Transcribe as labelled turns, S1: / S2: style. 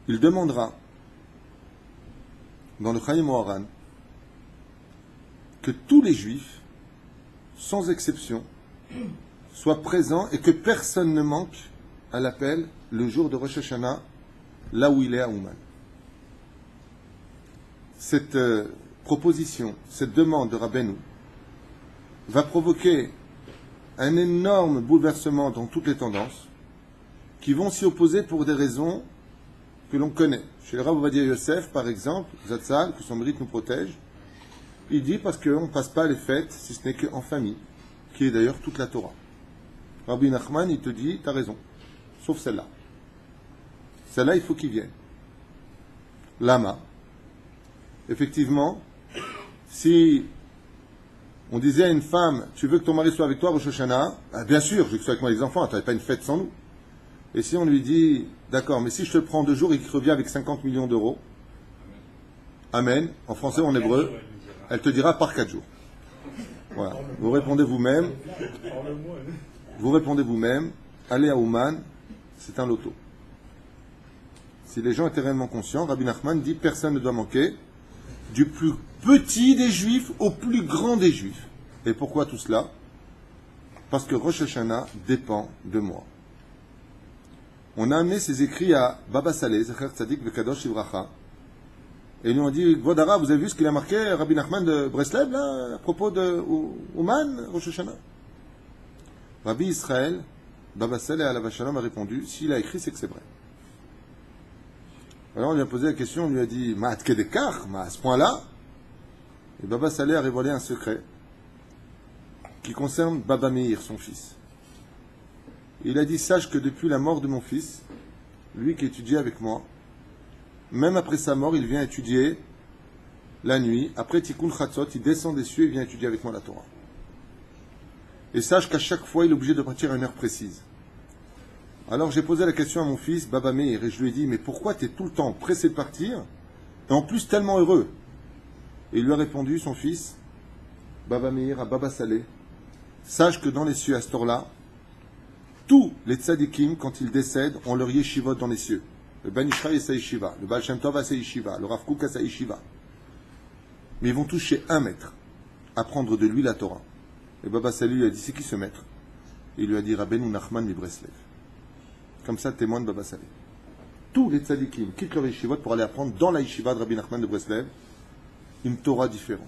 S1: il demandera dans le Chaim Moharan que tous les juifs, sans exception, soient présents et que personne ne manque à l'appel le jour de Rosh Hashanah, là où il est à Ouman. Cette proposition, cette demande de Rabbeinu va provoquer un énorme bouleversement dans toutes les tendances qui vont s'y opposer pour des raisons que l'on connaît. Chez le Rav Ovadia Yosef, par exemple, Zatzal, que son mérite nous protège, il dit parce qu'on ne passe pas les fêtes si ce n'est qu'en famille, qui est d'ailleurs toute la Torah. Rabbi Nachman, il te dit, t'as raison, sauf celle-là. Celle-là, il faut qu'il vienne. Lama. Effectivement, si on disait à une femme, tu veux que ton mari soit avec toi, Rosh Hashanah, ah, bien sûr, je veux que soit avec moi les enfants, tu n'avais pas une fête sans nous. Et si on lui dit, d'accord, mais si je te le prends 2 jours et qu'il revient avec 50 millions d'euros, Amen, en français ou en hébreu, elle te dira par 4 jours. Voilà. Vous répondez vous-même, allez à Ouman, c'est un loto. Si les gens étaient réellement conscients, Rabbi Nachman dit, personne ne doit manquer, du plus petit des juifs au plus grand des juifs. Et pourquoi tout cela? Parce que Rosh Hashanah dépend de moi. On a amené ces écrits à Baba Saleh, Zecher Tzadik Vekadosh Ivracha, et ils lui ont dit, Vodara, vous avez vu ce qu'il a marqué, Rabbi Nachman de Breslev, là, à propos de Ouman, Rosh Hashanah? Rabbi Israël, Baba Saleh Alav Shalom a répondu, s'il a écrit, c'est que c'est vrai. Alors on lui a posé la question, on lui a dit, Ma'at Kedekar, à ce point-là? Et Baba Saleh a révélé un secret qui concerne Baba Meir, son fils. Il a dit, sache que depuis la mort de mon fils, lui qui étudiait avec moi, même après sa mort, il vient étudier la nuit. Après Tikkun Chatzot, il descend des cieux et vient étudier avec moi la Torah. Et sache qu'à chaque fois, il est obligé de partir à une heure précise. Alors j'ai posé la question à mon fils, Baba Meir, et je lui ai dit, mais pourquoi tu es tout le temps pressé de partir, et en plus tellement heureux? Et il lui a répondu, son fils, Baba Meir, à Baba Saleh, sache que dans les cieux, à ce temps-là, tous les tzadikim, quand ils décèdent, ont leur yeshivot dans les cieux. Le Ben Ishraï a sa yeshiva, le Baal Shem Tov a sa yeshiva, le Rav Kook a sa yeshiva. Mais ils vont tous chez un maître, apprendre de lui la Torah. Et Baba Saleh lui a dit, c'est qui ce maître? Et il lui a dit, Rabbeinu Nachman mi Breslev. Comme ça témoigne Baba Saleh. Tous les tzadikim quittent leur yeshivot pour aller apprendre dans la yeshiva de Rabbi Nachman de Breslev une Torah différente.